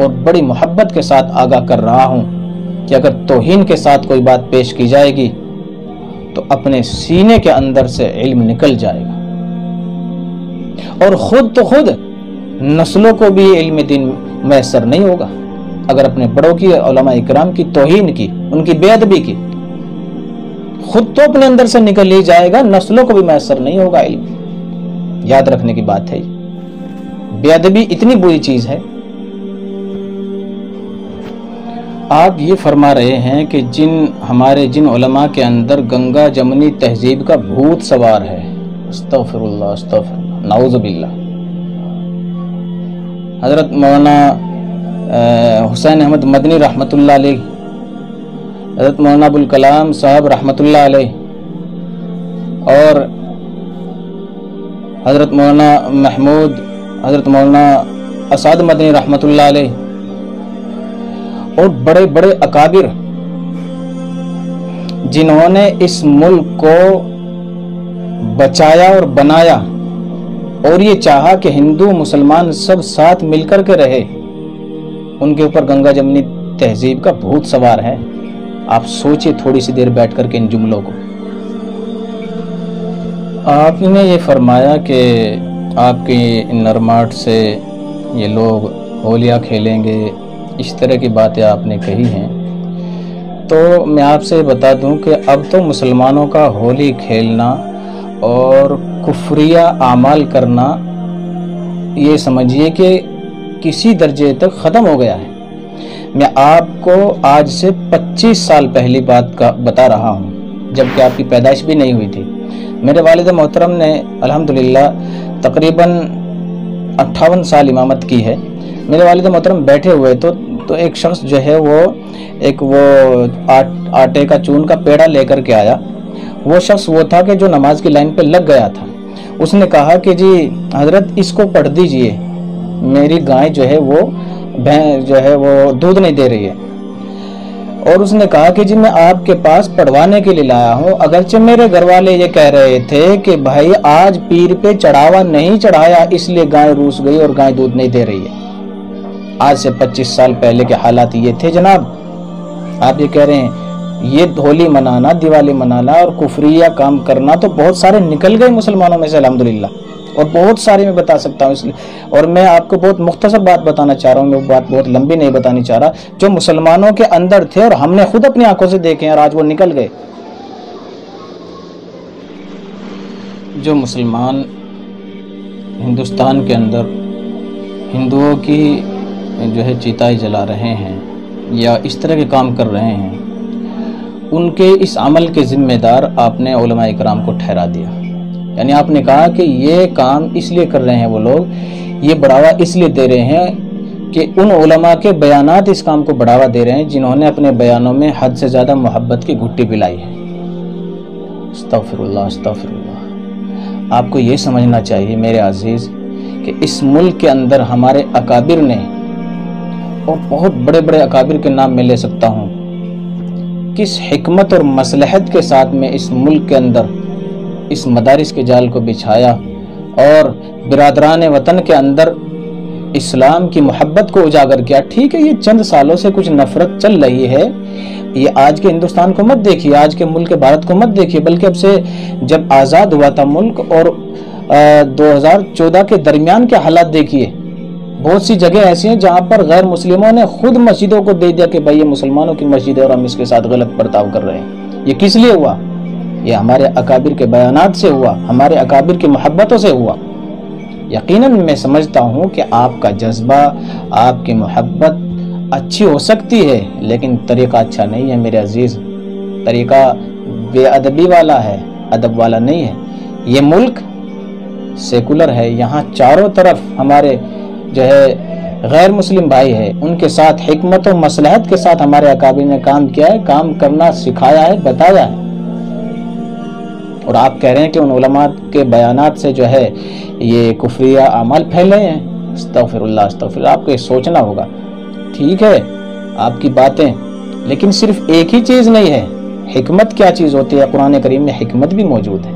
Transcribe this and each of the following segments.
اور بڑی محبت کے ساتھ آگاہ کر رہا ہوں کہ اگر توہین کے ساتھ کوئی بات پیش کی جائے گی تو اپنے سینے کے اندر سے علم نکل جائے گا، اور خود تو خود نسلوں کو بھی علم دین میسر نہیں ہوگا اگر اپنے بڑوں کی، علماء اکرام کی توہین کی، ان کی بے ادبی کی۔ خود تو اپنے اندر سے نکل ہی جائے گا، نسلوں کو بھی میسر نہیں ہوگا علم۔ یاد رکھنے کی بات ہے، بے ادبی اتنی بری چیز ہے۔ آپ یہ فرما رہے ہیں کہ ہمارے جن علماء کے اندر گنگا جمنی تہذیب کا بھوت سوار ہے، استغفر اللہ استغفر اللہ، نعوذ باللہ۔ حضرت مولانا حسین احمد مدنی رحمۃ اللہ علیہ، حضرت مولانا ابوالکلام صاحب رحمۃ اللہ علیہ، اور حضرت مولانا محمود، حضرت مولانا اسعد مدنی رحمۃ اللہ علیہ، اور بڑے بڑے اکابر جنہوں نے اس ملک کو بچایا اور بنایا اور یہ چاہا کہ ہندو مسلمان سب ساتھ مل کر کے رہے، ان کے اوپر گنگا جمنی تہذیب کا بھوت سوار ہے۔ آپ سوچئے تھوڑی سی دیر بیٹھ کر کے ان جملوں کو۔ آپ نے یہ فرمایا کہ آپ کی نرماٹ سے یہ لوگ ہولیاں کھیلیں گے، اس طرح کی باتیں آپ نے کہی ہیں، تو میں آپ سے بتا دوں کہ اب تو مسلمانوں کا ہولی کھیلنا اور کفریہ اعمال کرنا یہ سمجھیے کہ کسی درجے تک ختم ہو گیا ہے۔ میں آپ کو آج سے 25 سال پہلی بات کا بتا رہا ہوں، جبکہ آپ کی پیدائش بھی نہیں ہوئی تھی۔ میرے والد محترم نے الحمدللہ تقریباً 58 سال امامت کی ہے۔ میرے والد محترم بیٹھے ہوئے تو ایک شخص جو ہے وہ آٹے کا چون کا پیڑا لے کر کے آیا۔ وہ شخص وہ تھا کہ جو نماز کی لائن پہ لگ گیا تھا۔ اس نے کہا کہ جی حضرت اس کو پڑھ دیجئے، میری گائے جو ہے وہ دودھ نہیں دے رہی ہے۔ اور اس نے کہا کہ جی میں آپ کے پاس پڑھوانے کے لیے لایا ہوں، اگرچہ میرے گھر والے یہ کہہ رہے تھے کہ بھائی آج پیر پہ چڑھاوا نہیں چڑھایا اس لیے گائے روس گئی اور گائے دودھ نہیں دے رہی ہے۔ آج سے 25 سال پہلے کے حالات یہ تھے جناب۔ آپ یہ کہہ رہے ہیں یہ ہولی منانا، دیوالی منانا اور کفریہ کام کرنا تو بہت سارے نکل گئے مسلمانوں میں سے الحمدللہ، اور بہت سارے میں بتا سکتا ہوں اس لیے، اور میں آپ کو بہت مختصر بات بتانا چاہ رہا ہوں، میں وہ بات بہت لمبی نہیں بتانی چاہ رہا، جو مسلمانوں کے اندر تھے اور ہم نے خود اپنی آنکھوں سے دیکھے اور آج وہ نکل گئے۔ جو مسلمان ہندوستان کے اندر ہندوؤں کی جو ہے چیتائی جلا رہے ہیں یا اس طرح کے کام کر رہے ہیں، ان کے اس عمل کے ذمہ دار آپ نے علماء اکرام کو ٹھہرا دیا۔ یعنی آپ نے کہا کہ یہ کام اس لیے کر رہے ہیں وہ لوگ، یہ بڑھاوا اس لیے دے رہے ہیں کہ ان علماء کے بیانات اس کام کو بڑھاوا دے رہے ہیں جنہوں نے اپنے بیانوں میں حد سے زیادہ محبت کی گھٹی پلائی ہے۔ استغفر اللہ استغفر اللہ۔ آپ کو یہ سمجھنا چاہیے میرے عزیز کہ اس ملک کے اندر ہمارے اکابر نے، اور بہت بڑے بڑے اکابر کے نام میں لے سکتا ہوں، کس حکمت اور مصلحت کے ساتھ میں اس ملک کے اندر اس مدارس کے جال کو بچھایا اور برادران وطن کے اندر اسلام کی محبت کو اجاگر کیا۔ ٹھیک ہے یہ چند سالوں سے کچھ نفرت چل رہی ہے، یہ آج کے ہندوستان کو مت دیکھیے، آج کے ملک بھارت کو مت دیکھیے، بلکہ اب سے جب آزاد ہوا تھا ملک اور 2014 کے درمیان کے حالات دیکھیے۔ بہت سی جگہ ایسی ہیں جہاں پر غیر مسلموں نے خود مسجدوں کو دے دیا کہ بھائی یہ مسلمانوں کی مسجد ہے اور ہم اس کے ساتھ غلط برتاؤ کر رہے ہیں۔ یہ کس لیے ہوا؟ یہ ہمارے اکابر کے بیانات سے ہوا، ہمارے اکابر کی محبتوں سے ہوا۔ یقیناً میں سمجھتا ہوں کہ آپ کا جذبہ، آپ کی محبت اچھی ہو سکتی ہے، لیکن طریقہ اچھا نہیں ہے میرے عزیز۔ طریقہ بے ادبی والا ہے، ادب والا نہیں ہے۔ یہ ملک سیکولر ہے، یہاں چاروں طرف ہمارے جو ہے غیر مسلم بھائی ہے، ان کے ساتھ حکمت و مصلحت کے ساتھ ہمارے اکابر نے کام کیا ہے، کام کرنا سکھایا ہے، بتایا ہے۔ اور آپ کہہ رہے ہیں کہ ان علماء کے بیانات سے جو ہے یہ کفریہ اعمال پھیلے ہیں۔ استغفر اللہ استغفر اللہ۔ آپ کو یہ سوچنا ہوگا۔ ٹھیک ہے آپ کی باتیں، لیکن صرف ایک ہی چیز نہیں ہے، حکمت کیا چیز ہوتی ہے؟ قرآن کریم میں حکمت بھی موجود ہے۔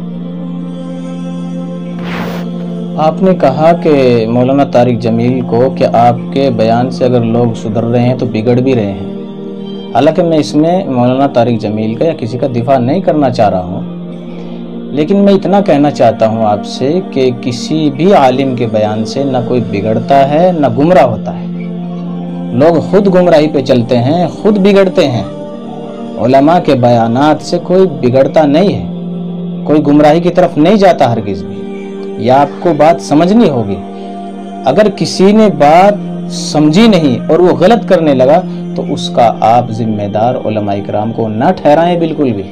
آپ نے کہا کہ مولانا طارق جمیل کو کہ آپ کے بیان سے اگر لوگ سدھر رہے ہیں تو بگڑ بھی رہے ہیں۔ حالانکہ میں اس میں مولانا طارق جمیل کا یا کسی کا دفاع نہیں کرنا چاہ رہا ہوں، لیکن میں اتنا کہنا چاہتا ہوں آپ سے کہ کسی بھی عالم کے بیان سے نہ کوئی بگڑتا ہے نہ گمراہ ہوتا ہے۔ لوگ خود گمراہی پہ چلتے ہیں، خود بگڑتے ہیں۔ علماء کے بیانات سے کوئی بگڑتا نہیں ہے، کوئی گمراہی کی طرف نہیں جاتا ہرگز بھی۔ یہ آپ کو بات سمجھنی ہوگی۔ اگر کسی نے بات سمجھی نہیں اور وہ غلط کرنے لگا تو اس کا آپ ذمہ دار علماء کرام کو نہ ٹھہرائیں بالکل بھی۔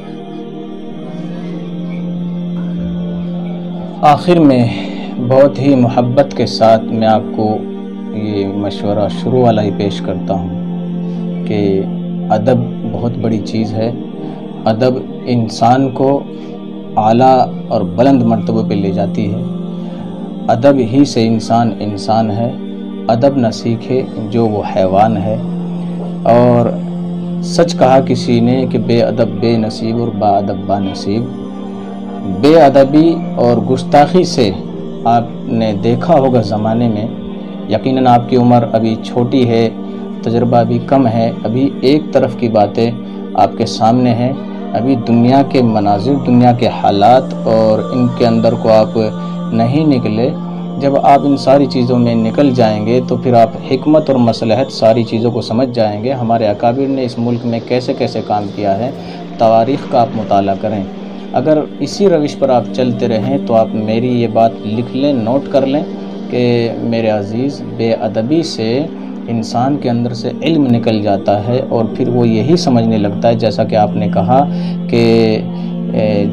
آخر میں بہت ہی محبت کے ساتھ میں آپ کو یہ مشورہ شروع والا ہی پیش کرتا ہوں کہ ادب بہت بڑی چیز ہے۔ ادب انسان کو اعلیٰ اور بلند مرتبے پہ لے جاتی ہے۔ ادب ہی سے انسان ہے۔ ادب نہ سیکھے جو وہ حیوان ہے۔ اور سچ کہا کسی نے کہ بے ادب بے نصیب اور با ادب با نصیب۔ بے ادبی اور گستاخی سے آپ نے دیکھا ہوگا زمانے میں، یقیناً آپ کی عمر ابھی چھوٹی ہے، تجربہ بھی کم ہے، ابھی ایک طرف کی باتیں آپ کے سامنے ہیں، ابھی دنیا کے مناظر، دنیا کے حالات اور ان کے اندر کو آپ نہیں نکلے۔ جب آپ ان ساری چیزوں میں نکل جائیں گے تو پھر آپ حکمت اور مصلحت ساری چیزوں کو سمجھ جائیں گے۔ ہمارے اکابر نے اس ملک میں کیسے کیسے کام کیا ہے، تواریخ کا آپ مطالعہ کریں۔ اگر اسی روش پر آپ چلتے رہیں تو آپ میری یہ بات لکھ لیں، نوٹ کر لیں کہ میرے عزیز، بے ادبی سے انسان کے اندر سے علم نکل جاتا ہے اور پھر وہ یہی سمجھنے لگتا ہے، جیسا کہ آپ نے کہا کہ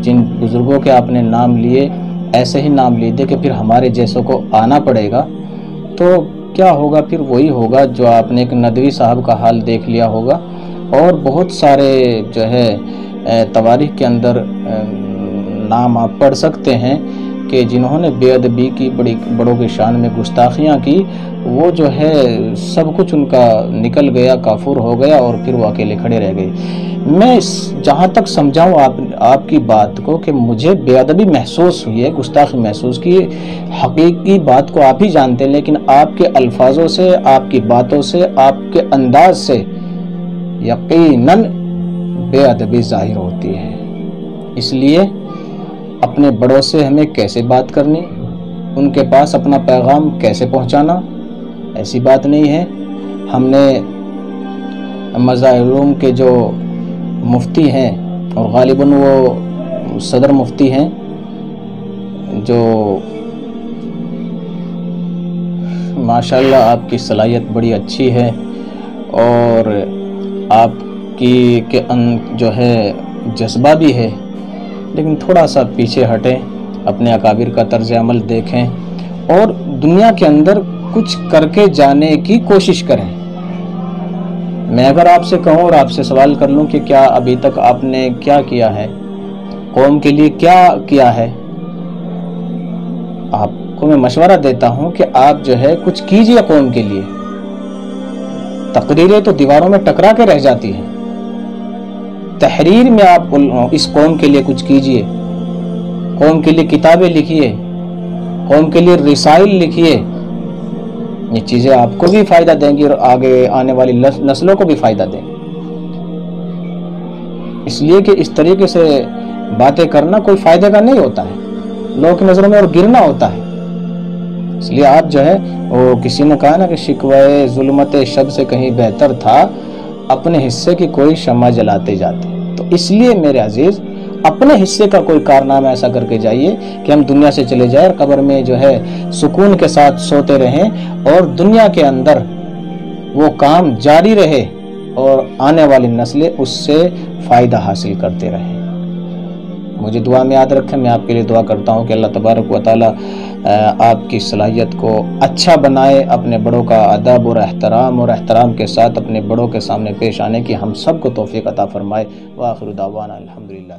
جن بزرگوں کے آپ نے نام لیے ایسے ہی نام لیجیے کہ پھر ہمارے جیسوں کو آنا پڑے گا، تو کیا ہوگا؟ پھر وہی ہوگا جو آپ نے ایک ندوی صاحب کا حال دیکھ لیا ہوگا، اور بہت سارے جو ہے تواریخ کے اندر نام آپ پڑھ سکتے ہیں کہ جنہوں نے بے ادبی کی، بڑوں کی شان میں گستاخیاں کی، وہ جو ہے سب کچھ ان کا نکل گیا، کافور ہو گیا اور پھر وہ اکیلے کھڑے رہ گئے۔ میں جہاں تک سمجھاؤں آپ کی بات کو کہ مجھے بے ادبی محسوس ہوئی ہے، گستاخی محسوس کی، حقیقی بات کو آپ ہی جانتے ہیں، لیکن آپ کے الفاظوں سے، آپ کی باتوں سے، آپ کے انداز سے یقیناً بے ادبی ظاہر ہوتی ہے۔ اس لیے اپنے بڑوں سے ہمیں کیسے بات کرنی، ان کے پاس اپنا پیغام کیسے پہنچانا، ایسی بات نہیں ہے۔ ہم نے مذاہب علوم کے جو مفتی ہیں، اور غالباً وہ صدر مفتی ہیں، جو ماشاءاللہ آپ کی صلاحیت بڑی اچھی ہے اور آپ کی جو ہے جذبہ بھی ہے، لیکن تھوڑا سا پیچھے ہٹیں، اپنے اکابر کا طرز عمل دیکھیں اور دنیا کے اندر کچھ کر کے جانے کی کوشش کریں۔ میں اگر آپ سے کہوں اور آپ سے سوال کر لوں کہ کیا ابھی تک آپ نے کیا کیا ہے، قوم کے لیے کیا کیا ہے، آپ کو میں مشورہ دیتا ہوں کہ آپ جو ہے کچھ کیجئے قوم کے لیے۔ تقریریں تو دیواروں میں ٹکرا کے رہ جاتی ہیں، تحریر میں آپ اس قوم کے لیے کچھ کیجئے، قوم کے لیے کتابیں لکھیے، قوم کے لیے رسائل لکھیے۔ یہ چیزیں آپ کو بھی فائدہ دیں گی اور آگے آنے والی نسلوں کو بھی فائدہ دیں گی۔ اس لیے کہ اس طریقے سے باتیں کرنا کوئی فائدے کا نہیں ہوتا ہے، لوگوں کی نظروں میں اور گرنا ہوتا ہے۔ اس لیے آپ جو ہے، وہ کسی نے کہا نا کہ شکوائے ظلمت شب سے کہیں بہتر تھا اپنے حصے کی کوئی شمع جلاتے جاتے۔ تو اس لیے میرے عزیز، اپنے حصے کا کوئی کارنامہ ایسا کر کے جائیے کہ ہم دنیا سے چلے جائیں اور قبر میں جو ہے سکون کے ساتھ سوتے رہیں، اور دنیا کے اندر وہ کام جاری رہے اور آنے والی نسلیں اس سے فائدہ حاصل کرتے رہیں۔ مجھے دعا میں یاد رکھیں، میں آپ کے لیے دعا کرتا ہوں کہ اللہ تبارک و تعالی آپ کی صلاحیت کو اچھا بنائے، اپنے بڑوں کا ادب اور احترام کے ساتھ اپنے بڑوں کے سامنے پیش آنے کی ہم سب کو توفیق عطا فرمائے۔ وآخر دعوانا الحمدللہ۔